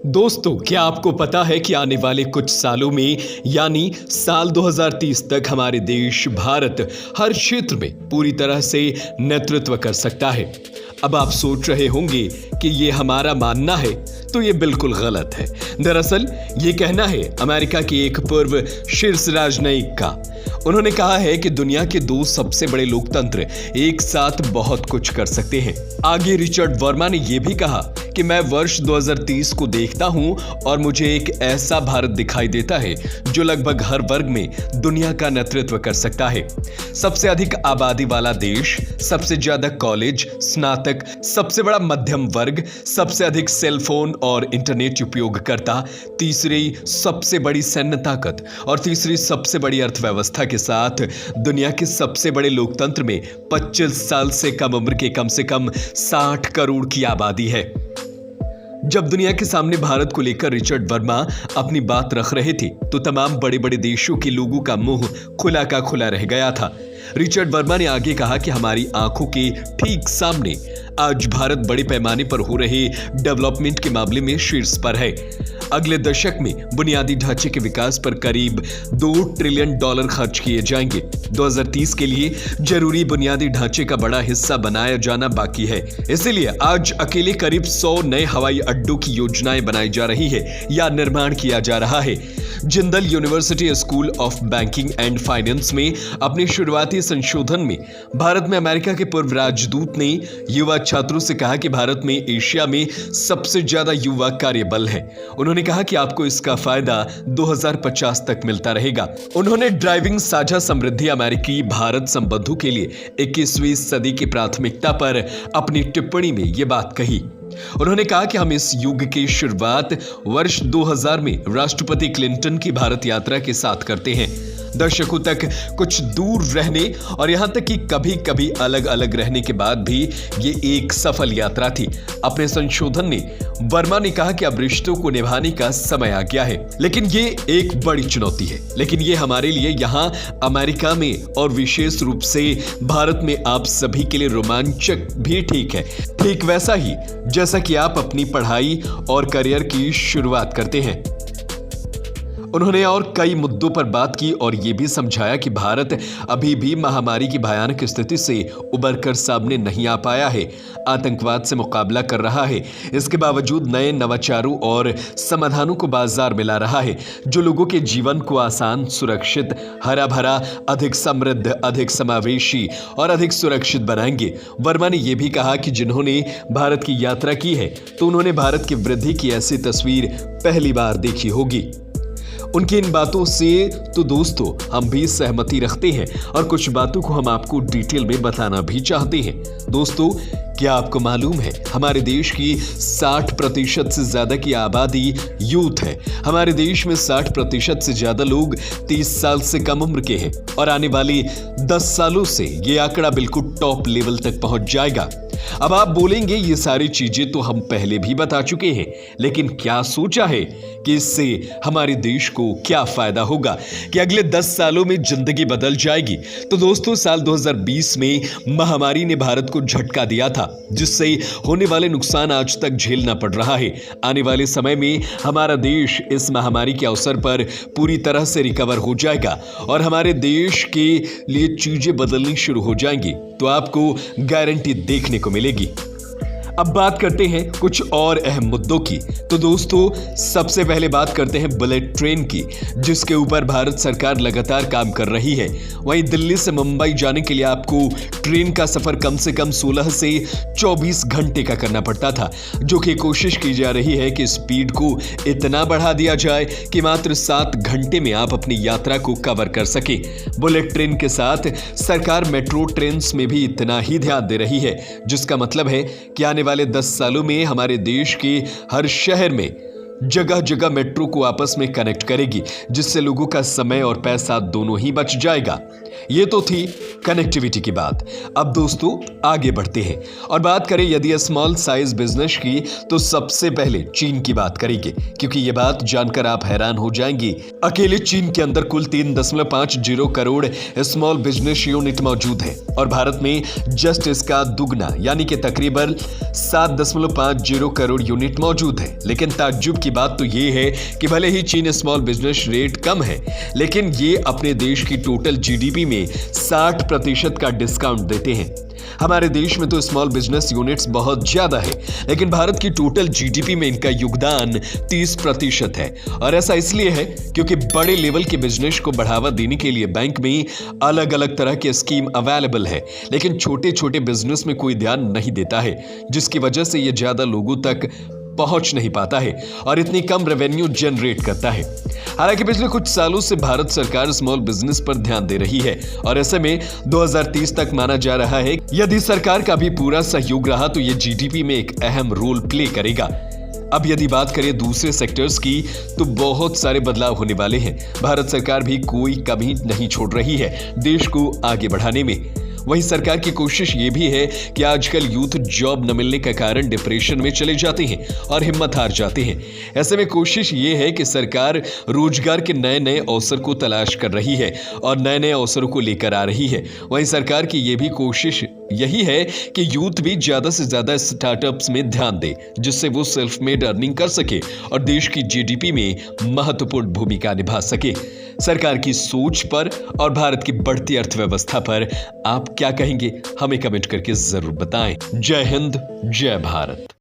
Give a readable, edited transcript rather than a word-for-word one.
दोस्तों, क्या आपको पता है कि आने वाले कुछ सालों में यानी साल 2030 तक हमारे देश भारत हर क्षेत्र में पूरी तरह से नेतृत्व कर सकता है। अब आप सोच रहे होंगे कि ये हमारा मानना है, तो ये बिल्कुल गलत है। दरअसल ये कहना है अमेरिका के एक पूर्व शीर्ष राजनयिक का। उन्होंने कहा है कि दुनिया के दो सबसे बड़े लोकतंत्र एक साथ बहुत कुछ कर सकते हैं। आगे रिचर्ड वर्मा ने यह भी कहा कि मैं वर्ष 2030 को देखता हूं और मुझे एक ऐसा भारत दिखाई देता है जो लगभग हर वर्ग में दुनिया का नेतृत्व कर सकता है। सबसे अधिक आबादी वाला देश, सबसे ज्यादा कॉलेज, स्नातक, सबसे बड़ा मध्यम वर्ग, सबसे अधिक सेल फोन और इंटरनेट उपयोगकर्ता, तीसरी सबसे बड़ी सैन्य ताकत और तीसरी सबसे बड़ी अर्थव्यवस्था के साथ दुनिया के सबसे बड़े लोकतंत्र में 25 साल से कम उम्र के कम से कम 60 करोड़ की आबादी है। जब दुनिया के सामने भारत को लेकर रिचर्ड वर्मा अपनी बात रख रहे थे तो तमाम बड़े बड़े देशों के लोगों का मुंह खुला का खुला रह गया था। रिचर्ड वर्मा ने आगे कहा कि हमारी आंखों के ठीक सामने आज भारत बड़े पैमाने पर हो रहे डेवलपमेंट के मामले में शीर्ष पर है। अगले दशक में बुनियादी ढांचे के विकास पर करीब $2 ट्रिलियन खर्च किए जाएंगे। 2030 के लिए जरूरी बुनियादी ढांचे का बड़ा हिस्सा बनाया जाना बाकी है। इसीलिए आज अकेले करीब 100 नए हवाई अड्डों की योजनाएं बनाई जा रही है या निर्माण किया जा रहा है। Jindal university school of banking and finance में अपने शुरुआती संशोधन में भारत में अमेरिका के पूर्व राजदूत ने युवा छात्रों से कहा कि भारत में एशिया में सबसे ज्यादा युवा कार्यबल है। उन्होंने कहा कि आपको इसका फायदा 2050 तक मिलता रहेगा। उन्होंने ड्राइविंग साझा समृद्धि अमेरिकी भारत संबंधों के लिए 21वीं सदी की प्राथमिकता पर अपनी टिप्पणी में यह बात कही। उन्होंने कहा कि हम इस युग की शुरुआत वर्ष 2000 में राष्ट्रपति क्लिंटन की भारत यात्रा के साथ करते हैं। दशकों तक कुछ दूर रहने और यहां तक कि कभी कभी अलग अलग रहने के बाद भी ये एक सफल यात्रा थी। अपने संशोधन में वर्मा ने कहा कि अब रिश्तों को निभाने का समय आ गया है, लेकिन ये एक बड़ी चुनौती है। लेकिन ये हमारे लिए यहाँ अमेरिका में और विशेष रूप से भारत में आप सभी के लिए रोमांचक भी ठीक है, ठीक वैसा ही जैसा कि आप अपनी पढ़ाई और करियर की शुरुआत करते हैं। उन्होंने और कई मुद्दों पर बात की और यह भी समझाया कि भारत अभी भी महामारी की भयानक स्थिति से उबरकर सामने नहीं आ पाया है, आतंकवाद से मुकाबला कर रहा है। इसके बावजूद नए नवाचारों और समाधानों को बाजार मिला रहा है जो लोगों के जीवन को आसान, सुरक्षित, हरा भरा, अधिक समृद्ध, अधिक समावेशी और अधिक सुरक्षित बनाएंगे। वर्मा ने यह भी कहा कि जिन्होंने भारत की यात्रा की है तो उन्होंने भारत की वृद्धि की ऐसी तस्वीर पहली बार देखी होगी। उनकी इन बातों से तो दोस्तों हम भी सहमति रखते हैं और कुछ बातों को हम आपको डिटेल में बताना भी चाहते हैं। दोस्तों, क्या आपको मालूम है हमारे देश की 60% से ज्यादा की आबादी यूथ है। हमारे देश में 60% से ज्यादा लोग 30 साल से कम उम्र के हैं और आने वाले 10 सालों से ये आंकड़ा बिल्कुल टॉप लेवल तक पहुंच जाएगा। अब आप बोलेंगे ये सारी चीजें तो हम पहले भी बता चुके हैं, लेकिन क्या सोचा है कि इससे हमारे देश को क्या फायदा होगा, कि अगले 10 सालों में जिंदगी बदल जाएगी। तो दोस्तों, साल 2020 में महामारी ने भारत को झटका दिया था, जिससे होने वाले नुकसान आज तक झेलना पड़ रहा है। आने वाले समय में हमारा देश इस महामारी के अवसर पर पूरी तरह से रिकवर हो जाएगा और हमारे देश के लिए चीजें बदलनी शुरू हो जाएंगी, तो आपको गारंटी देखने को मिलेगी। अब बात करते हैं कुछ और अहम मुद्दों की। तो दोस्तों, सबसे पहले बात करते हैं बुलेट ट्रेन की, जिसके ऊपर भारत सरकार लगातार काम कर रही है। वहीं दिल्ली से मुंबई जाने के लिए आपको ट्रेन का सफर कम से कम 16 से 24 घंटे का करना पड़ता था, जो कि कोशिश की जा रही है कि स्पीड को इतना बढ़ा दिया जाए कि मात्र 7 घंटे में आप अपनी यात्रा को कवर कर सके। बुलेट ट्रेन के साथ सरकार मेट्रो ट्रेन में भी इतना ही ध्यान दे रही है, जिसका मतलब है कि आने वाले 10 सालों में हमारे देश के हर शहर में जगह जगह मेट्रो को आपस में कनेक्ट करेगी, जिससे लोगों का समय और पैसा दोनों ही बच जाएगा। ये तो थी कनेक्टिविटी की बात। अब दोस्तों आगे बढ़ते हैं और बात करें यदि स्मॉल साइज बिजनेस की, तो सबसे पहले चीन की बात करेंगे, क्योंकि ये बात जानकर आप हैरान हो जाएंगे। अकेले चीन के अंदर कुल 3.50 करोड़ स्मॉल बिजनेस यूनिट मौजूद है और भारत में जस्ट इसका दुगना यानी कि तकरीबन 7.50 करोड़ यूनिट मौजूद है। लेकिन ताज्जुब की की बात तो ये है कि भले ही चीन स्मॉल बिजनेस रेट कम है, लेकिन ये अपने देश की टोटल जीडीपी में 60% का डिस्काउंट देते हैं। हमारे देश में तो स्मॉल बिजनेस यूनिट्स बहुत ज्यादा है, लेकिन भारत की टोटल जीडीपी में इनका योगदान 30% है। और ऐसा इसलिए है क्योंकि बड़े लेवल के बिजनेस को बढ़ावा देने के लिए बैंक में अलग अलग तरह के स्कीम अवेलेबल है, लेकिन छोटे छोटे बिजनेस में कोई ध्यान नहीं देता है, जिसकी वजह से यह ज्यादा लोगों तक पहुंच नहीं पाता है और इतनी कम रेवेन्यू जनरेट करता है। हालांकि पिछले कुछ सालों से भारत सरकार स्मॉल बिजनेस पर ध्यान दे रही है और ऐसे में 2030 तक माना जा रहा है यदि सरकार का भी पूरा सहयोग रहा तो ये जीडीपी में एक अहम रोल प्ले करेगा। अब यदि बात करें दूसरे सेक्टर्स की तो बहुत सारे बदलाव होने वाले हैं। भारत सरकार भी कोई कमी नहीं छोड़ रही है देश को आगे बढ़ाने में। वहीं सरकार की कोशिश ये भी है कि आजकल यूथ जॉब न मिलने के कारण डिप्रेशन में चले जाते हैं और हिम्मत हार जाते हैं। ऐसे में कोशिश ये है कि सरकार रोजगार के नए नए अवसर को तलाश कर रही है और नए नए अवसरों को लेकर आ रही है। वहीं सरकार की ये भी कोशिश यही है कि यूथ भी ज्यादा से ज्यादा स्टार्टअप्स में ध्यान दे, जिससे वो सेल्फ मेड अर्निंग कर सके और देश की जीडीपी में महत्वपूर्ण भूमिका निभा सके। सरकार की सोच पर और भारत की बढ़ती अर्थव्यवस्था पर आप क्या कहेंगे? हमें कमेंट करके जरूर बताएं। जय हिंद, जय भारत।